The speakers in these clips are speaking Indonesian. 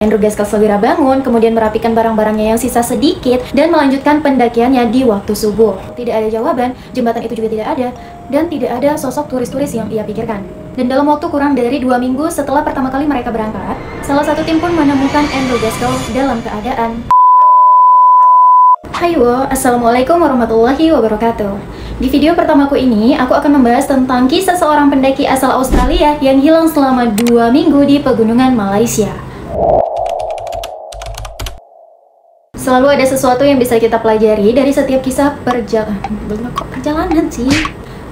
Andrew Gaskell segera bangun, kemudian merapikan barang-barangnya yang sisa sedikit, dan melanjutkan pendakiannya di waktu subuh. Tidak ada jawaban, jembatan itu juga tidak ada, dan tidak ada sosok turis-turis yang ia pikirkan. Dan dalam waktu kurang dari 2 minggu setelah pertama kali mereka berangkat, salah satu tim pun menemukan Andrew Gaskell dalam keadaan... Hai wo, assalamualaikum warahmatullahi wabarakatuh. Di video pertamaku ini, aku akan membahas tentang kisah seorang pendaki asal Australia yang hilang selama 2 minggu di pegunungan Malaysia. Selalu ada sesuatu yang bisa kita pelajari dari setiap kisah perjalanan sih.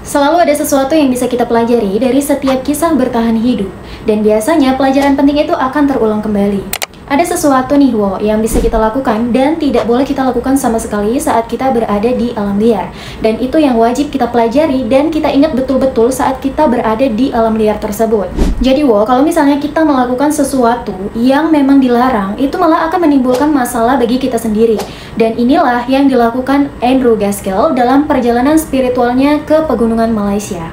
Selalu ada sesuatu yang bisa kita pelajari dari setiap kisah bertahan hidup. Dan biasanya pelajaran penting itu akan terulang kembali. Ada sesuatu nih wo yang bisa kita lakukan dan tidak boleh kita lakukan sama sekali saat kita berada di alam liar. Dan itu yang wajib kita pelajari dan kita ingat betul-betul saat kita berada di alam liar tersebut. Jadi wo, kalau misalnya kita melakukan sesuatu yang memang dilarang, itu malah akan menimbulkan masalah bagi kita sendiri. Dan inilah yang dilakukan Andrew Gaskell dalam perjalanan spiritualnya ke pegunungan Malaysia.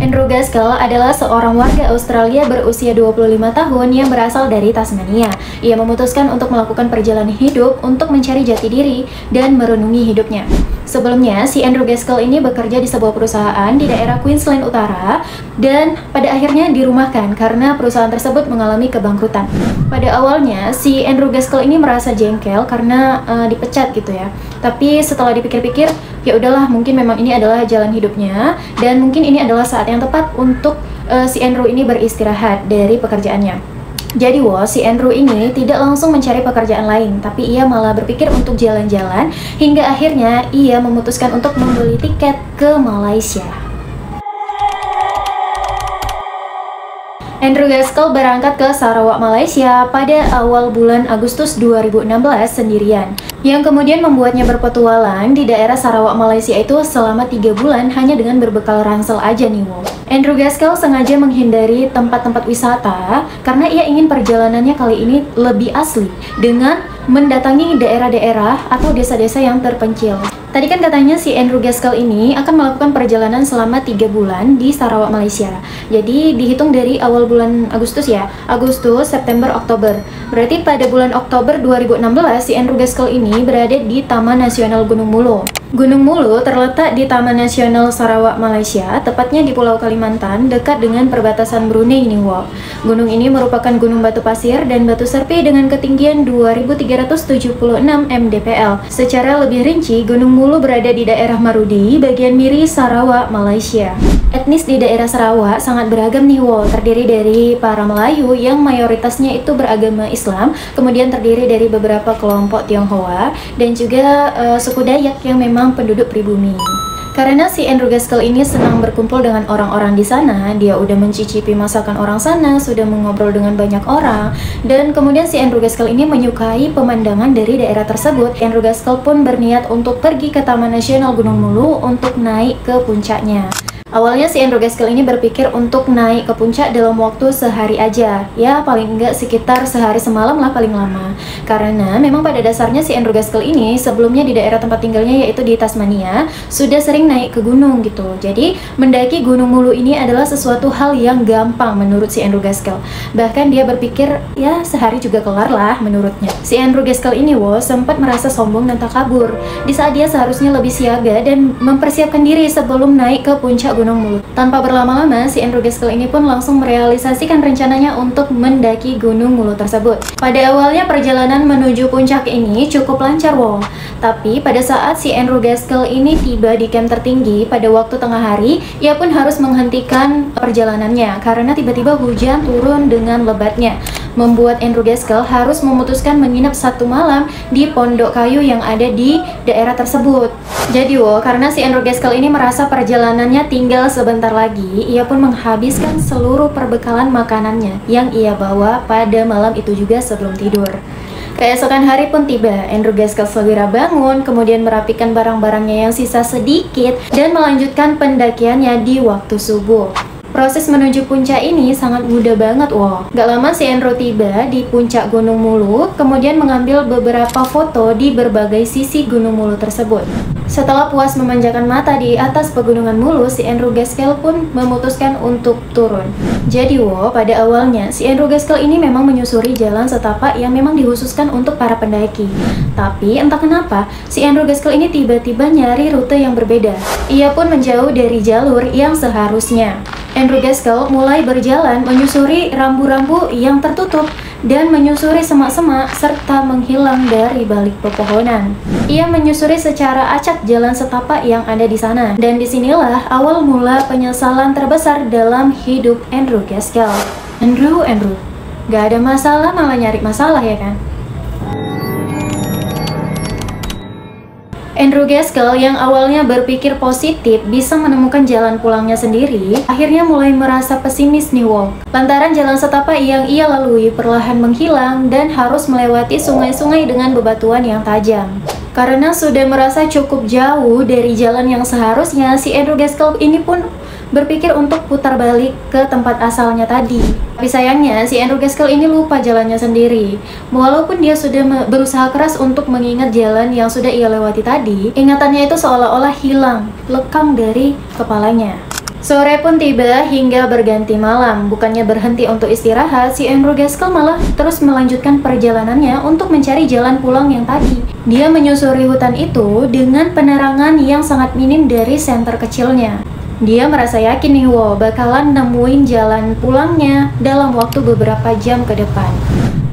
Andrew Gaskell adalah seorang warga Australia berusia 25 tahun yang berasal dari Tasmania. Ia memutuskan untuk melakukan perjalanan hidup untuk mencari jati diri dan merenungi hidupnya. Sebelumnya, si Andrew Gaskell ini bekerja di sebuah perusahaan di daerah Queensland Utara dan pada akhirnya dirumahkan karena perusahaan tersebut mengalami kebangkrutan. Pada awalnya, si Andrew Gaskell ini merasa jengkel karena dipecat gitu ya. Tapi setelah dipikir-pikir, ya udahlah, mungkin memang ini adalah jalan hidupnya dan mungkin ini adalah saat yang tepat untuk si Andrew ini beristirahat dari pekerjaannya. Jadi si Andrew ini tidak langsung mencari pekerjaan lain, tapi ia malah berpikir untuk jalan-jalan hingga akhirnya ia memutuskan untuk membeli tiket ke Malaysia. Andrew Gaskell berangkat ke Sarawak, Malaysia pada awal bulan Agustus 2016 sendirian, yang kemudian membuatnya berpetualang di daerah Sarawak, Malaysia itu selama 3 bulan hanya dengan berbekal ransel aja nih wo. Andrew Gaskell sengaja menghindari tempat-tempat wisata karena ia ingin perjalanannya kali ini lebih asli dengan mendatangi daerah-daerah atau desa-desa yang terpencil. Tadi kan katanya si Andrew Gaskell ini akan melakukan perjalanan selama 3 bulan di Sarawak, Malaysia. Jadi dihitung dari awal bulan Agustus ya, Agustus, September, Oktober. Berarti pada bulan Oktober 2016 si Andrew Gaskell ini berada di Taman Nasional Gunung Mulu. Gunung Mulu terletak di Taman Nasional Sarawak, Malaysia, tepatnya di Pulau Kalimantan, dekat dengan perbatasan Brunei nih wo. Gunung ini merupakan gunung batu pasir dan batu serpi dengan ketinggian 2376 mdpl. Secara lebih rinci, Gunung Mulu berada di daerah Marudi, bagian Miri, Sarawak, Malaysia. Etnis di daerah Sarawak sangat beragam nih wo, terdiri dari para Melayu yang mayoritasnya itu beragama Islam, kemudian terdiri dari beberapa kelompok Tionghoa dan juga suku Dayak yang memang penduduk pribumi. Karena si Andrew Gaskell ini senang berkumpul dengan orang-orang di sana, dia udah mencicipi masakan orang sana, sudah mengobrol dengan banyak orang, dan kemudian si Andrew Gaskell ini menyukai pemandangan dari daerah tersebut. Andrew Gaskell pun berniat untuk pergi ke Taman Nasional Gunung Mulu untuk naik ke puncaknya. Awalnya si Andrew Gaskell ini berpikir untuk naik ke puncak dalam waktu sehari aja, ya paling enggak sekitar sehari semalam lah paling lama. Karena memang pada dasarnya si Andrew Gaskell ini sebelumnya di daerah tempat tinggalnya yaitu di Tasmania sudah sering naik ke gunung gitu. Jadi mendaki Gunung Mulu ini adalah sesuatu hal yang gampang menurut si Andrew Gaskell. Bahkan dia berpikir ya sehari juga kelar lah menurutnya. Si Andrew Gaskell ini sempat merasa sombong dan takabur di saat dia seharusnya lebih siaga dan mempersiapkan diri sebelum naik ke puncak Gunung Mulu. Tanpa berlama-lama, si Andrew Gaskell ini pun langsung merealisasikan rencananya untuk mendaki Gunung Mulu tersebut. Pada awalnya perjalanan menuju puncak ini cukup lancar wo. Tapi pada saat si Andrew Gaskell ini tiba di camp tertinggi pada waktu tengah hari, ia pun harus menghentikan perjalanannya karena tiba-tiba hujan turun dengan lebatnya, membuat Andrew Gaskell harus memutuskan menginap 1 malam di pondok kayu yang ada di daerah tersebut. Jadi karena si Andrew Gaskell ini merasa perjalanannya tinggal sebentar lagi, ia pun menghabiskan seluruh perbekalan makanannya yang ia bawa pada malam itu juga sebelum tidur. Keesokan hari pun tiba, Andrew Gaskell segera bangun, kemudian merapikan barang-barangnya yang sisa sedikit dan melanjutkan pendakiannya di waktu subuh. Proses menuju puncak ini sangat mudah banget, wow. Gak lama si Andrew tiba di puncak Gunung Mulu, kemudian mengambil beberapa foto di berbagai sisi Gunung Mulu tersebut. Setelah puas memanjakan mata di atas pegunungan Mulu, si Andrew Gaskell pun memutuskan untuk turun. Jadi pada awalnya si Andrew Gaskell ini memang menyusuri jalan setapak yang memang dikhususkan untuk para pendaki. Tapi entah kenapa, si Andrew Gaskell ini tiba-tiba nyari rute yang berbeda. Ia pun menjauh dari jalur yang seharusnya. Andrew Gaskell mulai berjalan menyusuri rambu-rambu yang tertutup dan menyusuri semak-semak serta menghilang dari balik pepohonan. Ia menyusuri secara acak jalan setapak yang ada di sana, dan disinilah awal mula penyesalan terbesar dalam hidup Andrew Gaskell. Andrew, gak ada masalah malah nyari masalah ya kan? Andrew Gaskell yang awalnya berpikir positif bisa menemukan jalan pulangnya sendiri, akhirnya mulai merasa pesimis nih lantaran jalan setapak yang ia lalui perlahan menghilang dan harus melewati sungai-sungai dengan bebatuan yang tajam. Karena sudah merasa cukup jauh dari jalan yang seharusnya, si Andrew Gaskell ini pun berpikir untuk putar balik ke tempat asalnya tadi. Tapi sayangnya si Andrew Gaskell ini lupa jalannya sendiri. Walaupun dia sudah berusaha keras untuk mengingat jalan yang sudah ia lewati tadi, ingatannya itu seolah-olah hilang, lekang dari kepalanya. Sore pun tiba hingga berganti malam. Bukannya berhenti untuk istirahat, si Andrew Gaskell malah terus melanjutkan perjalanannya untuk mencari jalan pulang yang tadi. Dia menyusuri hutan itu dengan penerangan yang sangat minim dari senter kecilnya. Dia merasa yakin nih bakalan nemuin jalan pulangnya dalam waktu beberapa jam ke depan.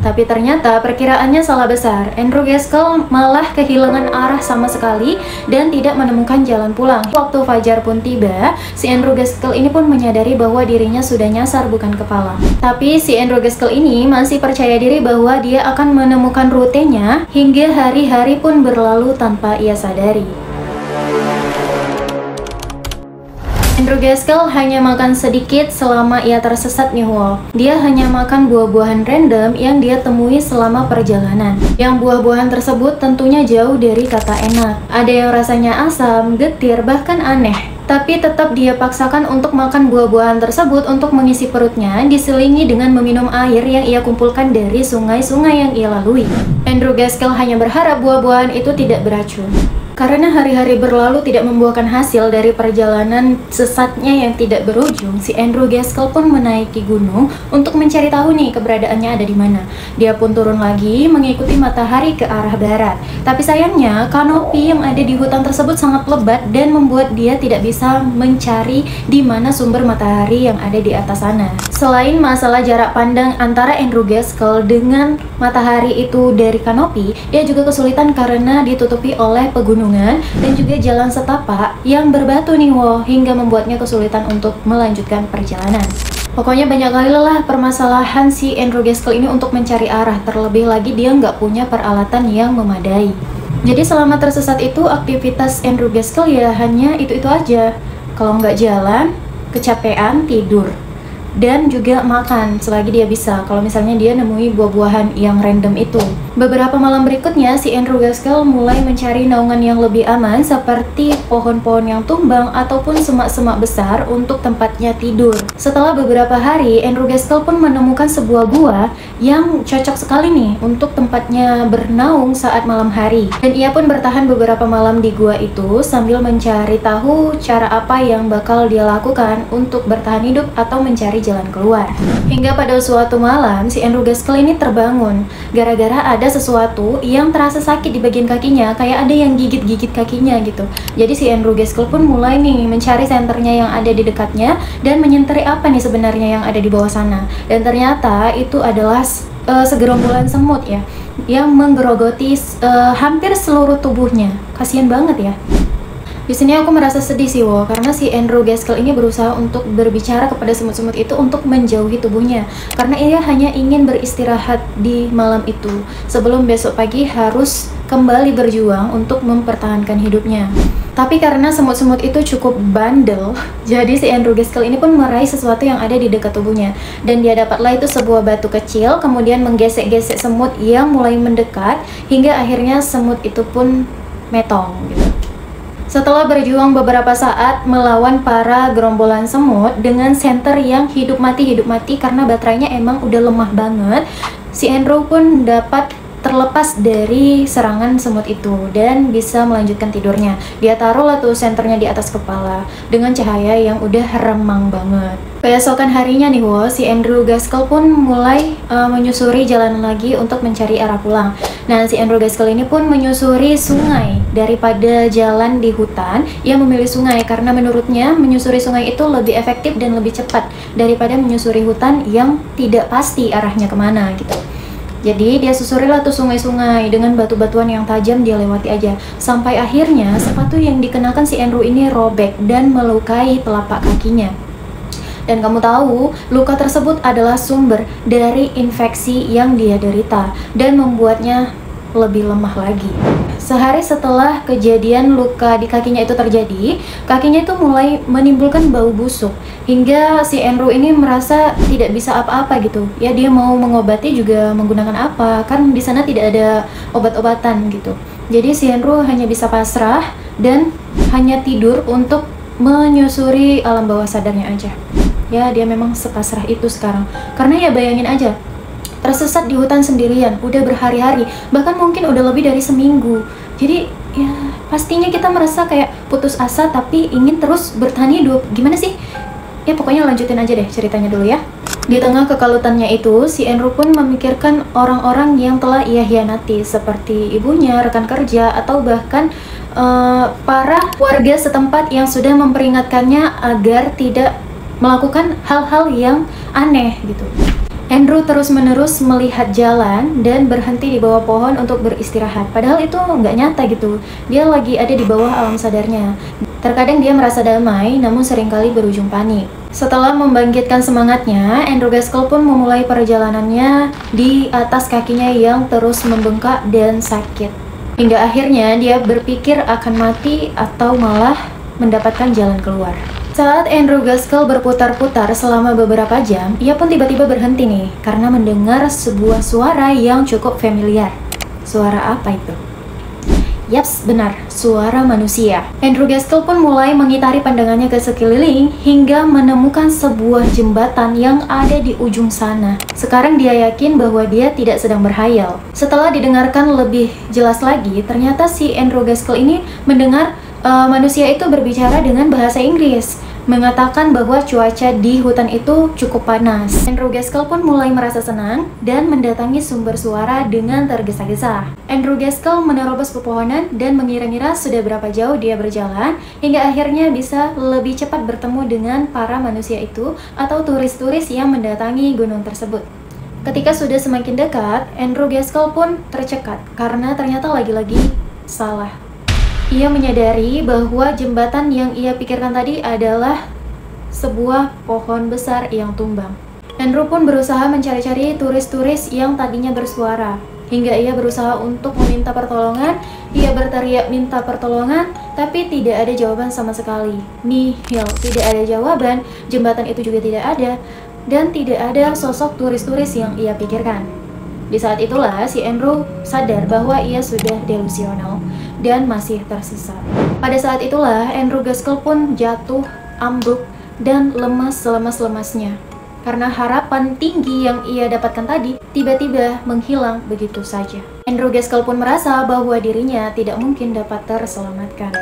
Tapi ternyata perkiraannya salah besar. Andrew Gaskell malah kehilangan arah sama sekali dan tidak menemukan jalan pulang. Waktu fajar pun tiba, si Andrew Gaskell ini pun menyadari bahwa dirinya sudah nyasar bukan kepala. Tapi si Andrew Gaskell ini masih percaya diri bahwa dia akan menemukan rutenya hingga hari-hari pun berlalu tanpa ia sadari. Andrew Gaskell hanya makan sedikit selama ia tersesat nih Dia hanya makan buah-buahan random yang dia temui selama perjalanan. Yang buah-buahan tersebut tentunya jauh dari kata enak. Ada yang rasanya asam, getir, bahkan aneh. Tapi tetap dia paksakan untuk makan buah-buahan tersebut untuk mengisi perutnya, diselingi dengan meminum air yang ia kumpulkan dari sungai-sungai yang ia lalui. Andrew Gaskell hanya berharap buah-buahan itu tidak beracun. Karena hari-hari berlalu tidak membuahkan hasil dari perjalanan sesatnya yang tidak berujung, si Andrew Gaskell pun menaiki gunung untuk mencari tahu nih keberadaannya ada di mana. Dia pun turun lagi mengikuti matahari ke arah barat. Tapi sayangnya kanopi yang ada di hutan tersebut sangat lebat dan membuat dia tidak bisa mencari di mana sumber matahari yang ada di atas sana. Selain masalah jarak pandang antara Andrew Gaskell dengan matahari itu dari kanopi, dia juga kesulitan karena ditutupi oleh pegunungan dan juga jalan setapak yang berbatu nih hingga membuatnya kesulitan untuk melanjutkan perjalanan. Pokoknya banyak kali lah permasalahan si Andrew Gaskell ini untuk mencari arah, terlebih lagi dia nggak punya peralatan yang memadai. Jadi selama tersesat itu aktivitas Andrew Gaskell ya hanya itu-itu aja. Kalau nggak jalan, kecapean, tidur. Dan juga makan selagi dia bisa, kalau misalnya dia nemui buah-buahan yang random itu. Beberapa malam berikutnya, si Andrew Gaskell mulai mencari naungan yang lebih aman seperti pohon-pohon yang tumbang ataupun semak-semak besar untuk tempatnya tidur. Setelah beberapa hari, Andrew Gaskell pun menemukan sebuah gua yang cocok sekali nih untuk tempatnya bernaung saat malam hari. Dan ia pun bertahan beberapa malam di gua itu sambil mencari tahu cara apa yang bakal dia lakukan untuk bertahan hidup atau mencari jalan keluar. Hingga pada suatu malam, si Andrew Gaskell ini terbangun gara-gara ada sesuatu yang terasa sakit di bagian kakinya, kayak ada yang gigit-gigit kakinya gitu. Jadi si Andrew Gaskell pun mulai nih mencari senternya yang ada di dekatnya dan menyenteri apa nih sebenarnya yang ada di bawah sana. Dan ternyata itu adalah segerombolan semut ya, yang menggerogoti hampir seluruh tubuhnya. Kasian banget ya. Di sini aku merasa sedih sih karena si Andrew Gaskell ini berusaha untuk berbicara kepada semut-semut itu untuk menjauhi tubuhnya, karena ia hanya ingin beristirahat di malam itu sebelum besok pagi harus kembali berjuang untuk mempertahankan hidupnya. Tapi karena semut-semut itu cukup bandel, jadi si Andrew Gaskell ini pun meraih sesuatu yang ada di dekat tubuhnya, dan dia dapatlah itu sebuah batu kecil, kemudian menggesek-gesek semut yang mulai mendekat hingga akhirnya semut itu pun metong gitu. Setelah berjuang beberapa saat melawan para gerombolan semut dengan center yang hidup mati karena baterainya emang udah lemah banget, si Andrew pun dapat terlepas dari serangan semut itu dan bisa melanjutkan tidurnya. Dia taruhlah tuh senternya di atas kepala dengan cahaya yang udah remang banget. Keesokan harinya nih si Andrew Gaskell pun mulai menyusuri jalan lagi untuk mencari arah pulang. Nah, si Andrew Gaskell ini pun menyusuri sungai daripada jalan di hutan. Ia memilih sungai karena menurutnya menyusuri sungai itu lebih efektif dan lebih cepat daripada menyusuri hutan yang tidak pasti arahnya kemana gitu. Jadi dia susurilah tuh sungai-sungai dengan batu-batuan yang tajam dia lewati aja. Sampai akhirnya sepatu yang dikenakan si Andrew ini robek dan melukai telapak kakinya. Dan kamu tahu, luka tersebut adalah sumber dari infeksi yang dia derita dan membuatnya lebih lemah lagi. Sehari setelah kejadian luka di kakinya itu terjadi, kakinya itu mulai menimbulkan bau busuk hingga si Andrew ini merasa tidak bisa apa-apa gitu. Ya, dia mau mengobati juga menggunakan apa? Kan di sana tidak ada obat-obatan gitu. Jadi si Andrew hanya bisa pasrah dan hanya tidur untuk menyusuri alam bawah sadarnya aja. Ya, dia memang sepasrah itu sekarang. Karena ya bayangin aja, tersesat di hutan sendirian, udah berhari-hari, bahkan mungkin udah lebih dari seminggu. Jadi ya pastinya kita merasa kayak putus asa tapi ingin terus bertahan hidup. Gimana sih? Ya pokoknya lanjutin aja deh ceritanya dulu ya. Di tengah kekalutannya itu, si Andrew pun memikirkan orang-orang yang telah ia hianati seperti ibunya, rekan kerja, atau bahkan para warga setempat yang sudah memperingatkannya agar tidak melakukan hal-hal yang aneh gitu. Andrew terus-menerus melihat jalan dan berhenti di bawah pohon untuk beristirahat. Padahal itu nggak nyata gitu. Dia lagi ada di bawah alam sadarnya. Terkadang dia merasa damai, namun seringkali berujung panik. Setelah membangkitkan semangatnya, Andrew Gaskell pun memulai perjalanannya di atas kakinya yang terus membengkak dan sakit. Hingga akhirnya dia berpikir akan mati atau malah mendapatkan jalan keluar. Saat Andrew Gaskell berputar-putar selama beberapa jam, ia pun tiba-tiba berhenti nih karena mendengar sebuah suara yang cukup familiar. Suara apa itu? Yaps, benar, suara manusia. Andrew Gaskell pun mulai mengitari pandangannya ke sekeliling hingga menemukan sebuah jembatan yang ada di ujung sana. Sekarang dia yakin bahwa dia tidak sedang berhayal. Setelah didengarkan lebih jelas lagi, ternyata si Andrew Gaskell ini mendengar manusia itu berbicara dengan bahasa Inggris, mengatakan bahwa cuaca di hutan itu cukup panas. Andrew Gaskell pun mulai merasa senang dan mendatangi sumber suara dengan tergesa-gesa. Andrew Gaskell menerobos pepohonan dan mengira-ngira sudah berapa jauh dia berjalan hingga akhirnya bisa lebih cepat bertemu dengan para manusia itu atau turis-turis yang mendatangi gunung tersebut. Ketika sudah semakin dekat, Andrew Gaskell pun tercekat karena ternyata lagi-lagi salah. Ia menyadari bahwa jembatan yang ia pikirkan tadi adalah sebuah pohon besar yang tumbang. Andrew pun berusaha mencari-cari turis-turis yang tadinya bersuara. Hingga ia berusaha untuk meminta pertolongan, ia berteriak minta pertolongan, tapi tidak ada jawaban sama sekali. Nihil, tidak ada jawaban, jembatan itu juga tidak ada, dan tidak ada sosok turis-turis yang ia pikirkan. Di saat itulah si Andrew sadar bahwa ia sudah delusional dan masih tersesat. Pada saat itulah Andrew Gaskell pun jatuh, ambruk, dan lemas selemas-lemasnya. Karena harapan tinggi yang ia dapatkan tadi tiba-tiba menghilang begitu saja. Andrew Gaskell pun merasa bahwa dirinya tidak mungkin dapat terselamatkan.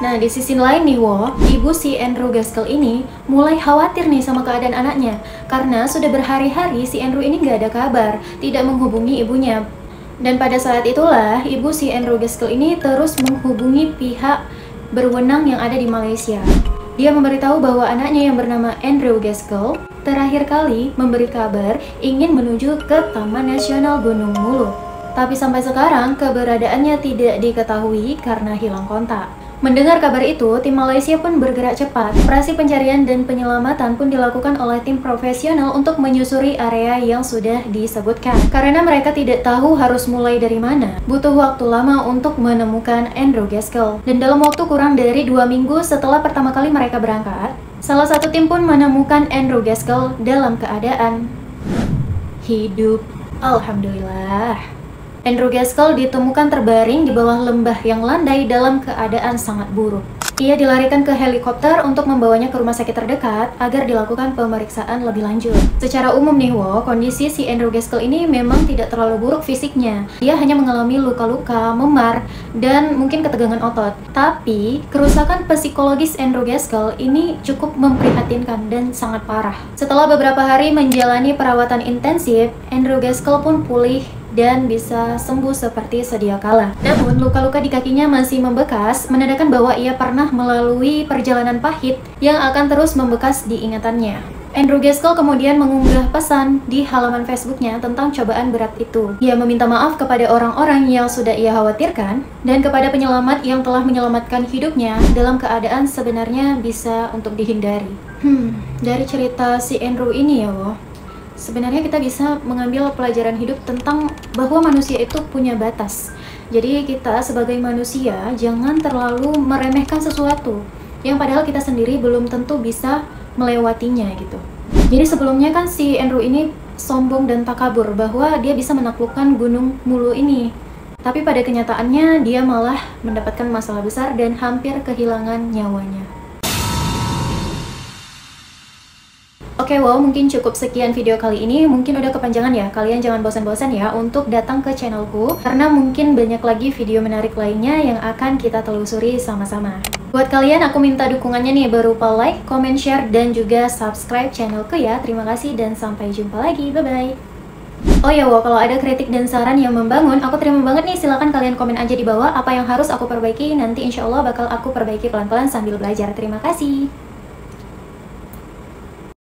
Nah, di sisi lain nih ibu si Andrew Gaskell ini mulai khawatir nih sama keadaan anaknya. Karena sudah berhari-hari si Andrew ini nggak ada kabar, tidak menghubungi ibunya. Dan pada saat itulah, ibu si Andrew Gaskell ini terus menghubungi pihak berwenang yang ada di Malaysia. Dia memberitahu bahwa anaknya yang bernama Andrew Gaskell terakhir kali memberi kabar ingin menuju ke Taman Nasional Gunung Mulu. Tapi sampai sekarang keberadaannya tidak diketahui karena hilang kontak. Mendengar kabar itu, tim Malaysia pun bergerak cepat. Operasi pencarian dan penyelamatan pun dilakukan oleh tim profesional untuk menyusuri area yang sudah disebutkan. Karena mereka tidak tahu harus mulai dari mana, butuh waktu lama untuk menemukan Andrew Gaskell. Dan dalam waktu kurang dari 2 minggu setelah pertama kali mereka berangkat, salah satu tim pun menemukan Andrew Gaskell dalam keadaan hidup. Alhamdulillah. Andrew Gaskell ditemukan terbaring di bawah lembah yang landai dalam keadaan sangat buruk. Ia dilarikan ke helikopter untuk membawanya ke rumah sakit terdekat agar dilakukan pemeriksaan lebih lanjut. Secara umum nih kondisi si Andrew Gaskell ini memang tidak terlalu buruk fisiknya. Dia hanya mengalami luka-luka, memar, dan mungkin ketegangan otot. Tapi, kerusakan psikologis Andrew Gaskell ini cukup memprihatinkan dan sangat parah. Setelah beberapa hari menjalani perawatan intensif, Andrew Gaskell pun pulih dan bisa sembuh seperti sedia kala. Namun, luka-luka di kakinya masih membekas, menandakan bahwa ia pernah melalui perjalanan pahit yang akan terus membekas di ingatannya. Andrew Gaskell kemudian mengunggah pesan di halaman Facebooknya tentang cobaan berat itu. Ia meminta maaf kepada orang-orang yang sudah ia khawatirkan dan kepada penyelamat yang telah menyelamatkan hidupnya dalam keadaan sebenarnya bisa untuk dihindari. Dari cerita si Andrew ini ya sebenarnya kita bisa mengambil pelajaran hidup tentang bahwa manusia itu punya batas. Jadi kita sebagai manusia jangan terlalu meremehkan sesuatu yang padahal kita sendiri belum tentu bisa melewatinya gitu. Jadi sebelumnya kan si Andrew ini sombong dan takabur bahwa dia bisa menaklukkan Gunung Mulu ini. Tapi pada kenyataannya dia malah mendapatkan masalah besar dan hampir kehilangan nyawanya. Oke, mungkin cukup sekian video kali ini. Mungkin udah kepanjangan ya. Kalian jangan bosan-bosan ya untuk datang ke channelku, karena mungkin banyak lagi video menarik lainnya yang akan kita telusuri sama-sama. Buat kalian, aku minta dukungannya nih berupa like, comment, share, dan juga subscribe channelku ya. Terima kasih dan sampai jumpa lagi. Bye-bye. Oh ya kalau ada kritik dan saran yang membangun, aku terima banget nih. Silahkan kalian komen aja di bawah apa yang harus aku perbaiki. Nanti insya Allah bakal aku perbaiki pelan-pelan sambil belajar. Terima kasih.